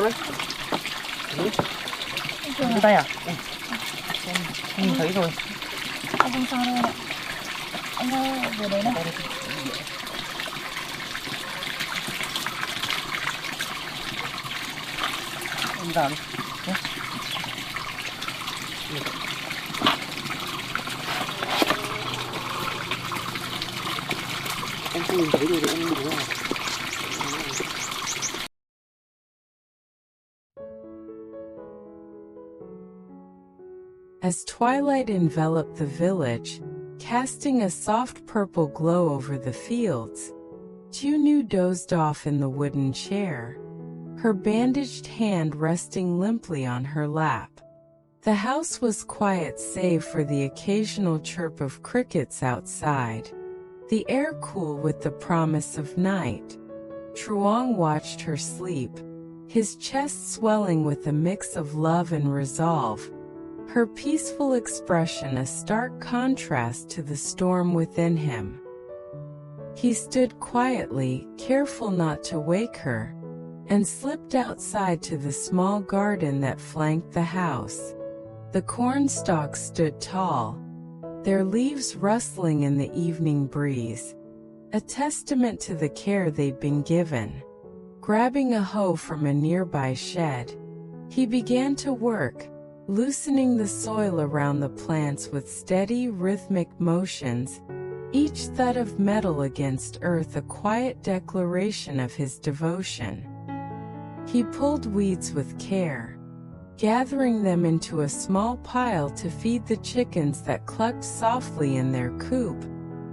sao đấy? Ừ. Cái tay à? Ừ. Em nhìn thấy rồi. Không sao đâu ạ. Anh vừa đến này. Em vào đi. Nhé. Em không nhìn thấy rồi thì em đừng vào. As twilight enveloped the village, casting a soft purple glow over the fields, Chunu dozed off in the wooden chair, her bandaged hand resting limply on her lap. The house was quiet save for the occasional chirp of crickets outside, the air cool with the promise of night. Truong watched her sleep, his chest swelling with a mix of love and resolve, her peaceful expression a stark contrast to the storm within him. He stood quietly, careful not to wake her, and slipped outside to the small garden that flanked the house. The corn stalks stood tall, their leaves rustling in the evening breeze, a testament to the care they'd been given. Grabbing a hoe from a nearby shed, he began to work, loosening the soil around the plants with steady, rhythmic motions, each thud of metal against earth a quiet declaration of his devotion. He pulled weeds with care, gathering them into a small pile to feed the chickens that clucked softly in their coop,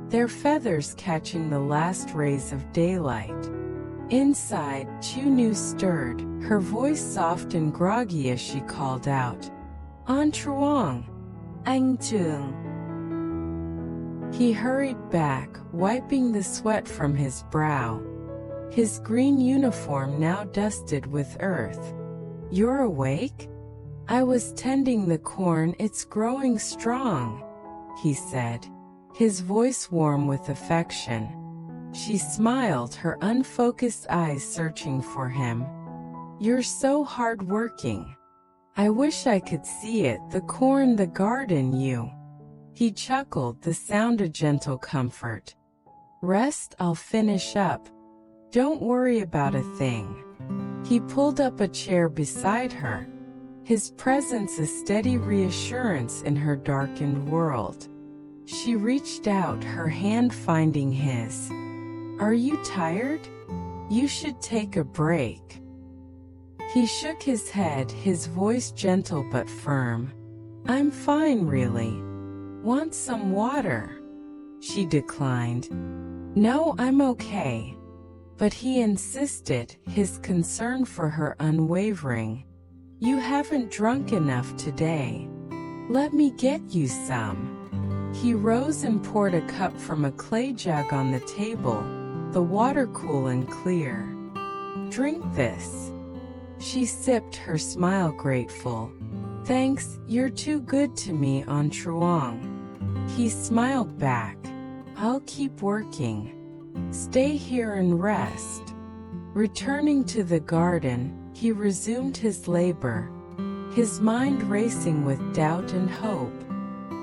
their feathers catching the last rays of daylight. Inside, Chunu stirred, her voice soft and groggy as she called out, "An Truong, Anh Trung." He hurried back, wiping the sweat from his brow, his green uniform now dusted with earth. "You're awake? I was tending the corn, it's growing strong," he said, his voice warm with affection. She smiled, her unfocused eyes searching for him. "You're so hard-working. I wish I could see it, the corn, the garden, you." He chuckled, the sound a gentle comfort. "Rest, I'll finish up. Don't worry about a thing." He pulled up a chair beside her, his presence a steady reassurance in her darkened world. She reached out, her hand finding his. "Are you tired? You should take a break." He shook his head, his voice gentle but firm. "I'm fine, really. Want some water?" She declined. "No, I'm okay." But he insisted, his concern for her unwavering. "You haven't drunk enough today. Let me get you some." He rose and poured a cup from a clay jug on the table, the water cool and clear. "Drink this." She sipped, her smile grateful. "Thanks, you're too good to me, An Truong." He smiled back. "I'll keep working. Stay here and rest." Returning to the garden, he resumed his labor, his mind racing with doubt and hope.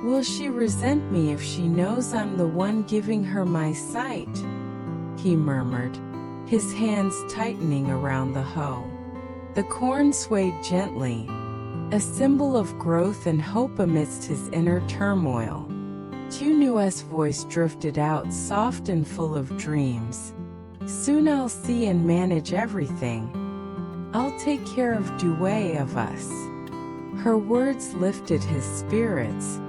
"Will she resent me if she knows I'm the one giving her my sight?" he murmured, his hands tightening around the hoe. The corn swayed gently, a symbol of growth and hope amidst his inner turmoil. Chunu's voice drifted out, soft and full of dreams. "Soon I'll see and manage everything. I'll take care of Due of us." Her words lifted his spirits,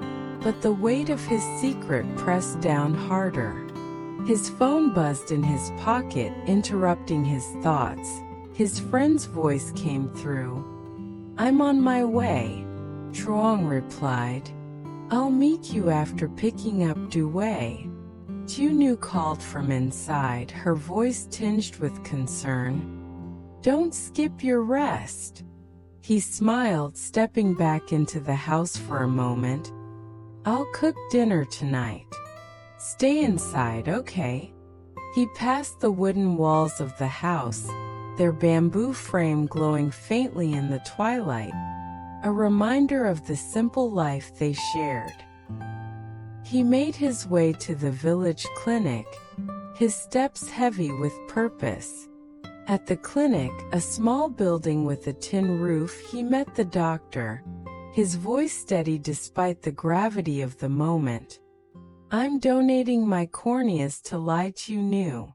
but the weight of his secret pressed down harder. His phone buzzed in his pocket, interrupting his thoughts. His friend's voice came through. "I'm on my way," Truong replied. "I'll meet you after picking up Due." Chunu called from inside, her voice tinged with concern. "Don't skip your rest." He smiled, stepping back into the house for a moment. "I'll cook dinner tonight. Stay inside, okay?" He passed the wooden walls of the house, their bamboo frame glowing faintly in the twilight, a reminder of the simple life they shared. He made his way to the village clinic, his steps heavy with purpose. At the clinic, a small building with a tin roof, he met the doctor, his voice steady despite the gravity of the moment. "I'm donating my corneas to Lai Chunu."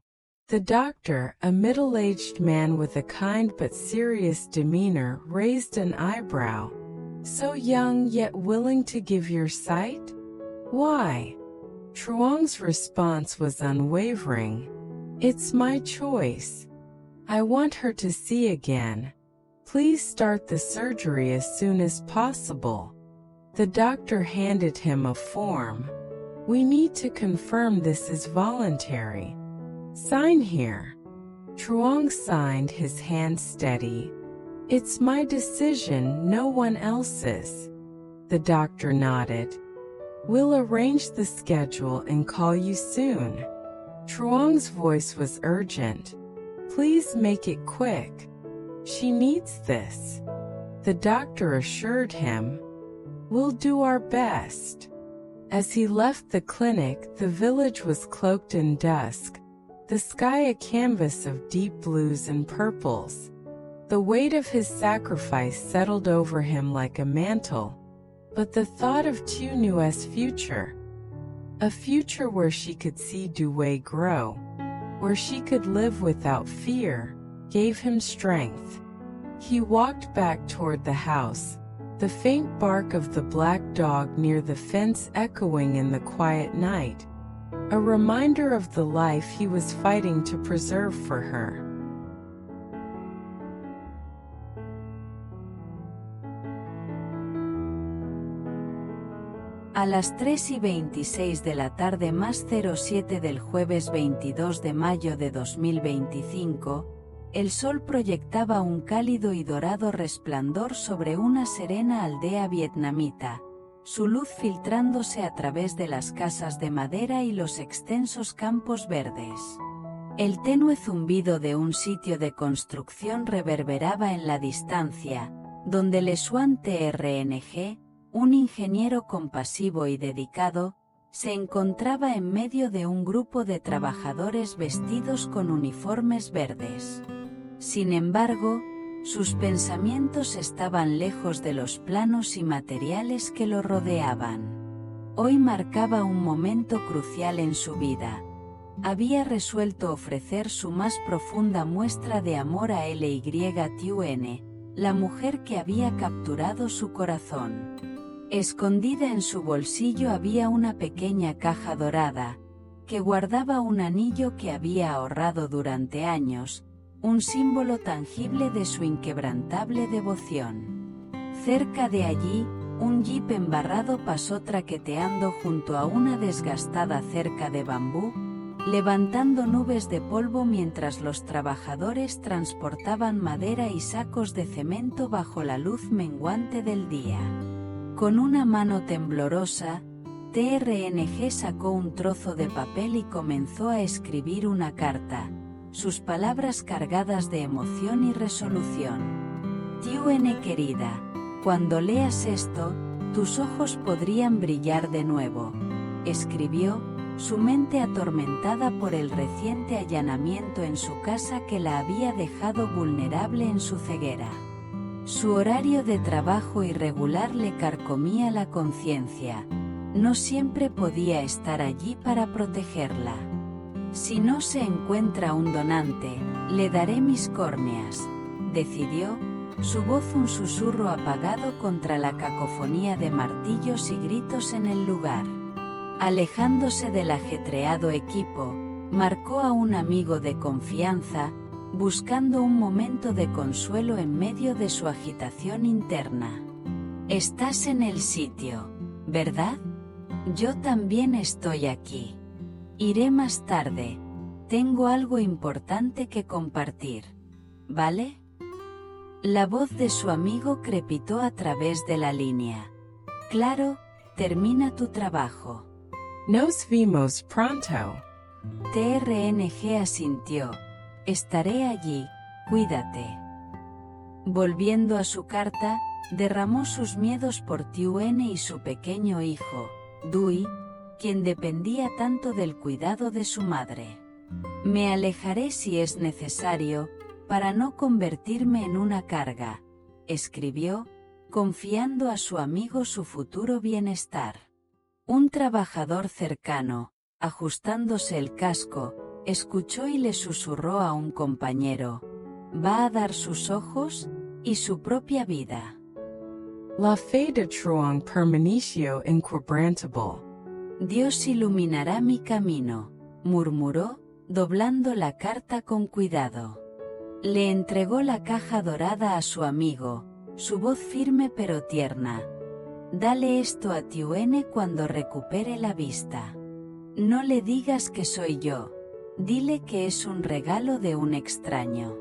The doctor, a middle-aged man with a kind but serious demeanor, raised an eyebrow. "So young yet willing to give your sight? Why?" Truong's response was unwavering. "It's my choice. I want her to see again. Please start the surgery as soon as possible." The doctor handed him a form. "We need to confirm this is voluntary. Sign here." Truong signed, his hand steady. "It's my decision, no one else's." The doctor nodded. "We'll arrange the schedule and call you soon." Truong's voice was urgent. "Please make it quick. She needs this." The doctor assured him. "We'll do our best." As he left the clinic, the village was cloaked in dusk, the sky a canvas of deep blues and purples. The weight of his sacrifice settled over him like a mantle. But the thought of Chunu's future, a future where she could see Due grow, where she could live without fear, gave him strength. He walked back toward the house, the faint bark of the black dog near the fence echoing in the quiet night, a reminder of the life he was fighting to preserve for her. A las 3:26 de la tarde más 07 del jueves 22 de mayo de 2025, el sol proyectaba un cálido y dorado resplandor sobre una serena aldea vietnamita, su luz filtrándose a través de las casas de madera y los extensos campos verdes. El tenue zumbido de un sitio de construcción reverberaba en la distancia, donde Le Xuan TRNG, un ingeniero compasivo y dedicado, se encontraba en medio de un grupo de trabajadores vestidos con uniformes verdes. Sin embargo, sus pensamientos estaban lejos de los planos y materiales que lo rodeaban. Hoy marcaba un momento crucial en su vida. Había resuelto ofrecer su más profunda muestra de amor a Ly-Tun, la mujer que había capturado su corazón. Escondida en su bolsillo había una pequeña caja dorada, que guardaba un anillo que había ahorrado durante años, un símbolo tangible de su inquebrantable devoción. Cerca de allí, un jeep embarrado pasó traqueteando junto a una desgastada cerca de bambú, levantando nubes de polvo mientras los trabajadores transportaban madera y sacos de cemento bajo la luz menguante del día. Con una mano temblorosa, TRNG sacó un trozo de papel y comenzó a escribir una carta, sus palabras cargadas de emoción y resolución. Tune querida, cuando leas esto, tus ojos podrían brillar de nuevo, escribió, su mente atormentada por el reciente allanamiento en su casa que la había dejado vulnerable en su ceguera. Su horario de trabajo irregular le carcomía la conciencia. No siempre podía estar allí para protegerla. Si no se encuentra un donante, le daré mis córneas, decidió, su voz un susurro apagado contra la cacofonía de martillos y gritos en el lugar. Alejándose del ajetreado equipo, marcó a un amigo de confianza, buscando un momento de consuelo en medio de su agitación interna. Estás en el sitio, ¿verdad? Yo también estoy aquí. Iré más tarde. Tengo algo importante que compartir. ¿Vale? La voz de su amigo crepitó a través de la línea. Claro, termina tu trabajo. Nos vemos pronto. TRNG asintió. Estaré allí, Cuídate. Volviendo a su carta, derramó sus miedos por Tiuene y su pequeño hijo, Dui, quien dependía tanto del cuidado de su madre. Me alejaré si es necesario, para no convertirme en una carga, escribió, confiando a su amigo su futuro bienestar. Un trabajador cercano, ajustándose el casco, escuchó y le susurró a un compañero: va a dar sus ojos y su propia vida. La fe de Truong permaneció inquebrantable. Dios iluminará mi camino, murmuró, doblando la carta con cuidado. Le entregó la caja dorada a su amigo, su voz firme pero tierna. Dale esto a Tiuene cuando recupere la vista. No le digas que soy yo, dile que es un regalo de un extraño.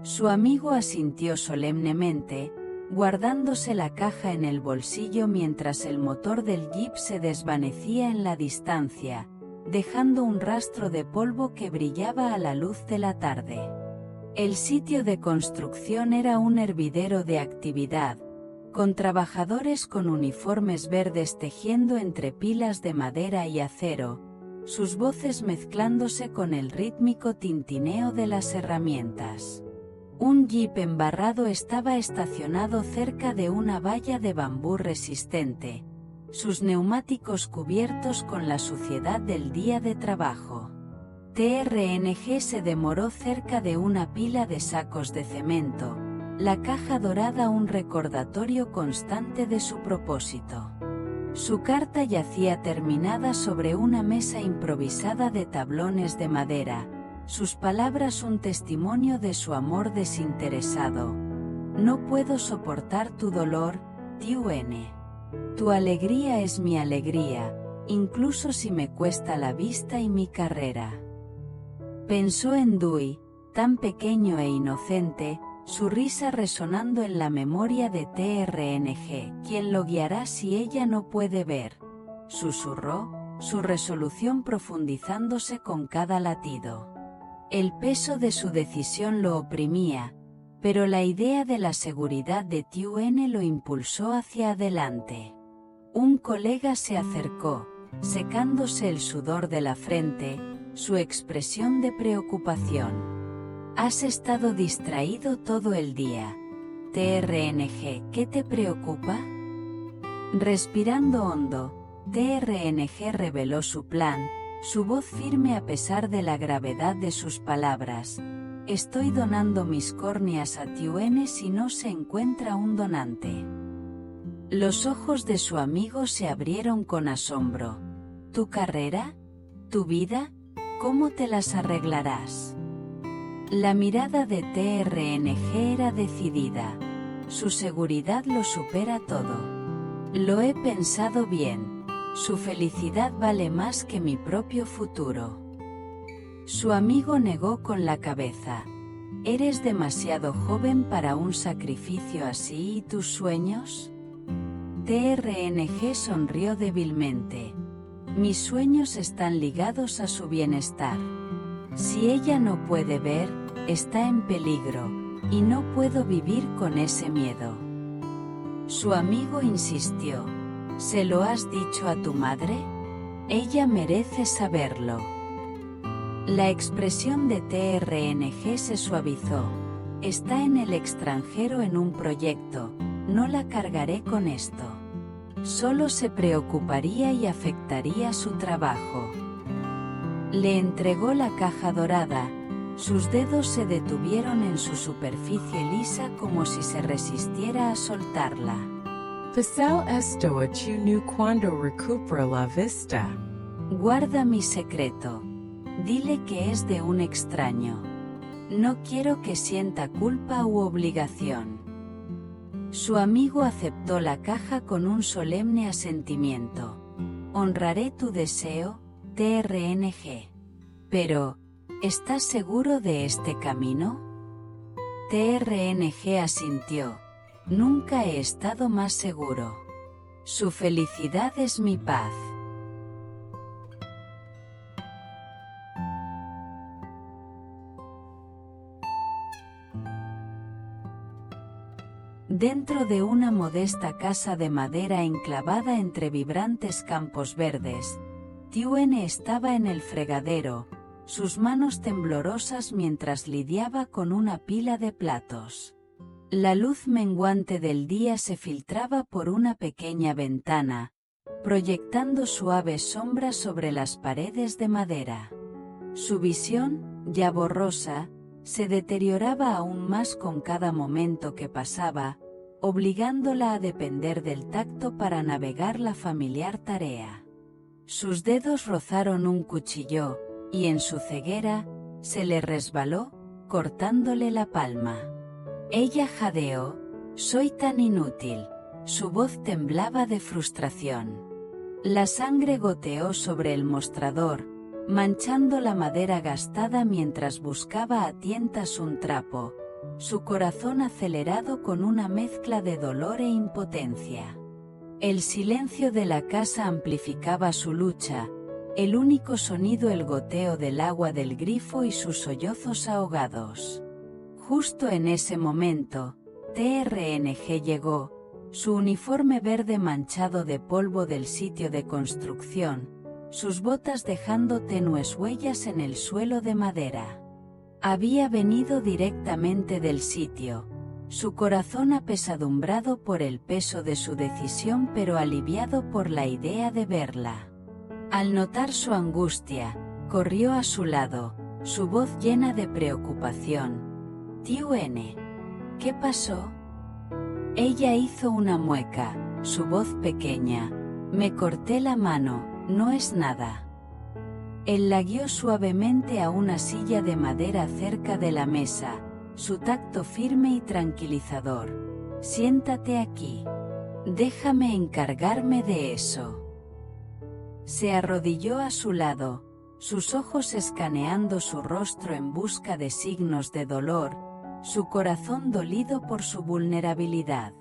Su amigo asintió solemnemente, guardándose la caja en el bolsillo mientras el motor del jeep se desvanecía en la distancia, dejando un rastro de polvo que brillaba a la luz de la tarde. El sitio de construcción era un hervidero de actividad, con trabajadores con uniformes verdes tejiendo entre pilas de madera y acero, sus voces mezclándose con el rítmico tintineo de las herramientas. Un jeep embarrado estaba estacionado cerca de una valla de bambú resistente, sus neumáticos cubiertos con la suciedad del día de trabajo. TRNG se demoró cerca de una pila de sacos de cemento, la caja dorada un recordatorio constante de su propósito. Su carta yacía terminada sobre una mesa improvisada de tablones de madera, sus palabras un testimonio de su amor desinteresado. No puedo soportar tu dolor, Tiuene. Tu alegría es mi alegría, incluso si me cuesta la vista y mi carrera. Pensó en Dui, tan pequeño e inocente, su risa resonando en la memoria de TRNG. ¿Quién lo guiará si ella no puede ver? Susurró, su resolución profundizándose con cada latido. El peso de su decisión lo oprimía, pero la idea de la seguridad de Tiuene lo impulsó hacia adelante. Un colega se acercó, secándose el sudor de la frente, su expresión de preocupación. Has estado distraído todo el día. TRNG, ¿qué te preocupa? Respirando hondo, TRNG reveló su plan, su voz firme a pesar de la gravedad de sus palabras. Estoy donando mis córneas a Tiuene si no se encuentra un donante. Los ojos de su amigo se abrieron con asombro. ¿Tu carrera? ¿Tu vida? ¿Cómo te las arreglarás? La mirada de TRNG era decidida. Su seguridad lo supera todo. Lo he pensado bien. Su felicidad vale más que mi propio futuro. Su amigo negó con la cabeza. ¿Eres demasiado joven para un sacrificio así y tus sueños? TRNG sonrió débilmente. Mis sueños están ligados a su bienestar. Si ella no puede ver, está en peligro, y no puedo vivir con ese miedo. Su amigo insistió. ¿Se lo has dicho a tu madre? Ella merece saberlo. La expresión de TRNG se suavizó. Está en el extranjero en un proyecto, no la cargaré con esto. Solo se preocuparía y afectaría su trabajo. Le entregó la caja dorada. Sus dedos se detuvieron en su superficie lisa como si se resistiera a soltarla. Pasal esto a tu nu cuando recupera la vista. Guarda mi secreto. Dile que es de un extraño. No quiero que sienta culpa u obligación. Su amigo aceptó la caja con un solemne asentimiento. Honraré tu deseo, TRNG. Pero, ¿estás seguro de este camino? TRNG asintió. Nunca he estado más seguro. Su felicidad es mi paz. Dentro de una modesta casa de madera enclavada entre vibrantes campos verdes, Tiuene estaba en el fregadero, sus manos temblorosas mientras lidiaba con una pila de platos. La luz menguante del día se filtraba por una pequeña ventana, proyectando suaves sombras sobre las paredes de madera. Su visión, ya borrosa, se deterioraba aún más con cada momento que pasaba, obligándola a depender del tacto para navegar la familiar tarea. Sus dedos rozaron un cuchillo, y en su ceguera, se le resbaló, cortándole la palma. Ella jadeó, «Soy tan inútil». Su voz temblaba de frustración. La sangre goteó sobre el mostrador, manchando la madera gastada mientras buscaba a tientas un trapo, su corazón acelerado con una mezcla de dolor e impotencia. El silencio de la casa amplificaba su lucha, el único sonido el goteo del agua del grifo y sus sollozos ahogados. Justo en ese momento, TRNG llegó, su uniforme verde manchado de polvo del sitio de construcción, sus botas dejando tenues huellas en el suelo de madera. Había venido directamente del sitio, su corazón apesadumbrado por el peso de su decisión pero aliviado por la idea de verla. Al notar su angustia, corrió a su lado, su voz llena de preocupación. «Tiuene, ¿qué pasó?» Ella hizo una mueca, su voz pequeña. «Me corté la mano, no es nada». Él la guió suavemente a una silla de madera cerca de la mesa, su tacto firme y tranquilizador. «Siéntate aquí. Déjame encargarme de eso». Se arrodilló a su lado, sus ojos escaneando su rostro en busca de signos de dolor, su corazón dolido por su vulnerabilidad.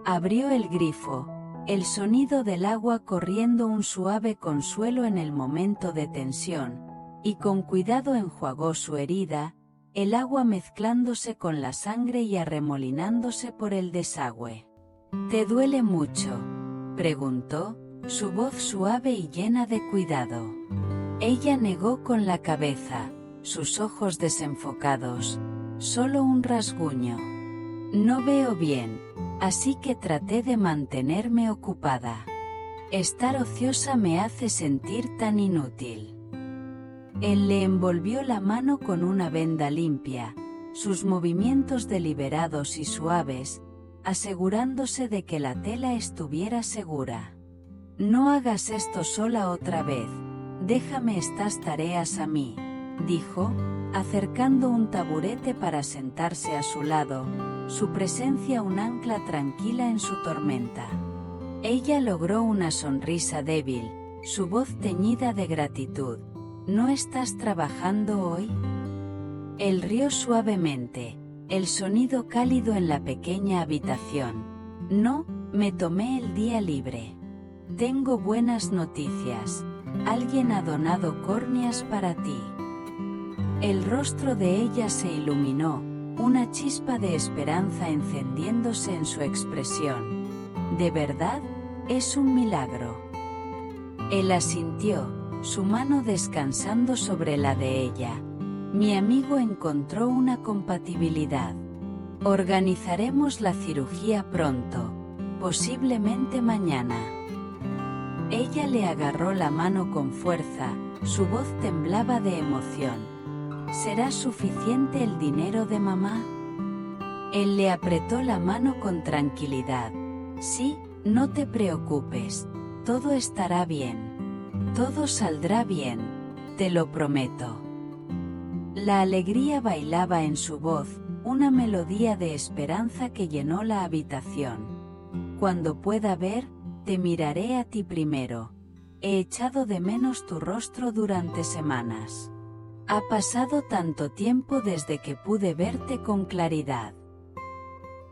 Abrió el grifo, el sonido del agua corriendo un suave consuelo en el momento de tensión, y con cuidado enjuagó su herida, el agua mezclándose con la sangre y arremolinándose por el desagüe. «¿Te duele mucho?», preguntó, su voz suave y llena de cuidado. Ella negó con la cabeza, sus ojos desenfocados. «Solo un rasguño. No veo bien, así que traté de mantenerme ocupada. Estar ociosa me hace sentir tan inútil». Él le envolvió la mano con una venda limpia, sus movimientos deliberados y suaves, asegurándose de que la tela estuviera segura. «No hagas esto sola otra vez, déjame estas tareas a mí», dijo, acercando un taburete para sentarse a su lado, su presencia un ancla tranquila en su tormenta. Ella logró una sonrisa débil, su voz teñida de gratitud. «¿No estás trabajando hoy?». Él rió suavemente, el sonido cálido en la pequeña habitación. «No, me tomé el día libre. Tengo buenas noticias, alguien ha donado córneas para ti». El rostro de ella se iluminó, una chispa de esperanza encendiéndose en su expresión. «¿De verdad? Es un milagro». Él asintió, su mano descansando sobre la de ella. «Mi amigo encontró una compatibilidad. Organizaremos la cirugía pronto, posiblemente mañana». Ella le agarró la mano con fuerza, su voz temblaba de emoción. «¿Será suficiente el dinero de mamá?». Él le apretó la mano con tranquilidad. «Sí, no te preocupes, todo estará bien. Todo saldrá bien, te lo prometo». La alegría bailaba en su voz, una melodía de esperanza que llenó la habitación. «Cuando pueda ver, te miraré a ti primero. He echado de menos tu rostro durante semanas. Ha pasado tanto tiempo desde que pude verte con claridad».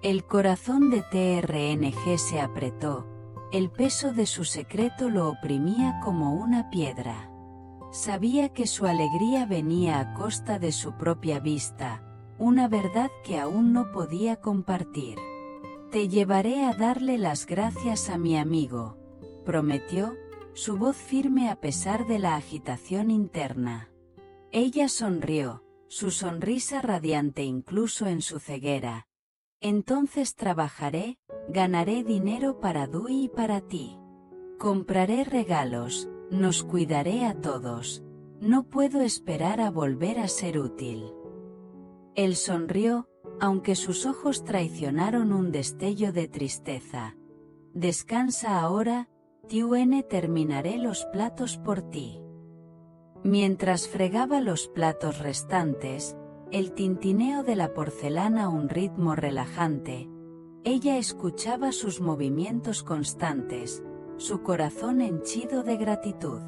El corazón de TRNG se apretó, el peso de su secreto lo oprimía como una piedra. Sabía que su alegría venía a costa de su propia vista, una verdad que aún no podía compartir. Te llevaré a darle las gracias a mi amigo, prometió, su voz firme a pesar de la agitación interna. Ella sonrió, su sonrisa radiante incluso en su ceguera. Entonces trabajaré, ganaré dinero para Dewey y para ti. Compraré regalos, nos cuidaré a todos. No puedo esperar a volver a ser útil. Él sonrió, aunque sus ojos traicionaron un destello de tristeza. Descansa ahora, Tune, terminaré los platos por ti. Mientras fregaba los platos restantes, el tintineo de la porcelana a un ritmo relajante, ella escuchaba sus movimientos constantes, su corazón henchido de gratitud.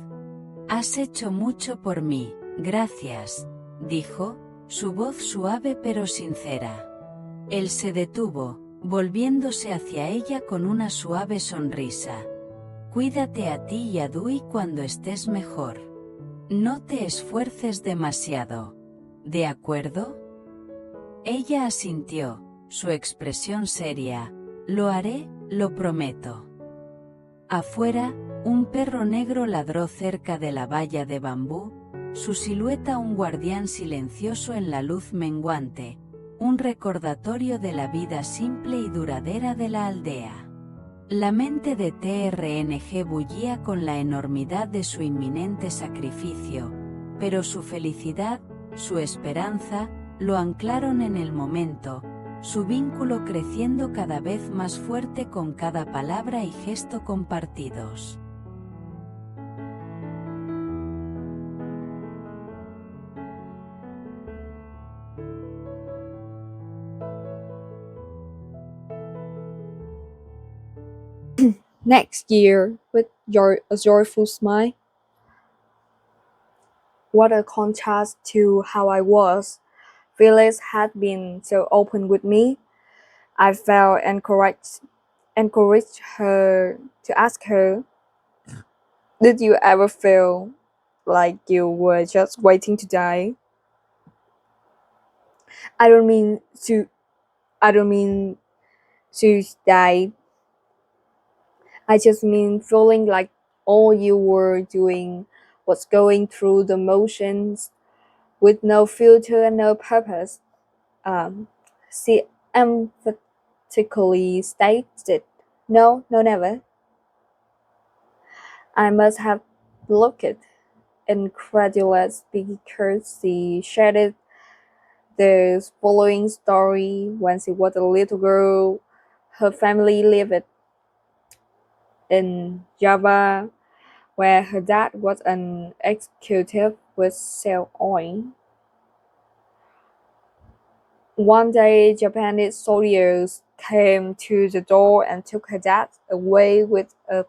Has hecho mucho por mí, gracias, dijo, su voz suave pero sincera. Él se detuvo, volviéndose hacia ella con una suave sonrisa. Cuídate a ti y a Dewey cuando estés mejor. No te esfuerces demasiado. ¿De acuerdo? Ella asintió, su expresión seria. Lo haré, lo prometo. Afuera, un perro negro ladró cerca de la valla de bambú, su silueta un guardián silencioso en la luz menguante, un recordatorio de la vida simple y duradera de la aldea. La mente de TRNG bullía con la enormidad de su inminente sacrificio, pero su felicidad, su esperanza, lo anclaron en el momento, su vínculo creciendo cada vez más fuerte con cada palabra y gesto compartidos. Next year, with a joyful smile. What a contrast to how I was. Phyllis had been so open with me. I felt encouraged her to ask her, did you ever feel like you were just waiting to die? I don't mean to I don't mean to die. I just mean feeling like all you were doing was going through the motions with no filter and no purpose. She emphatically stated, no, no, never. I must have looked incredulous because she shared the following story. When she was a little girl, her family lived in Java, where her dad was an executive with Shell Oil. One day, Japanese soldiers came to the door and took her dad away with a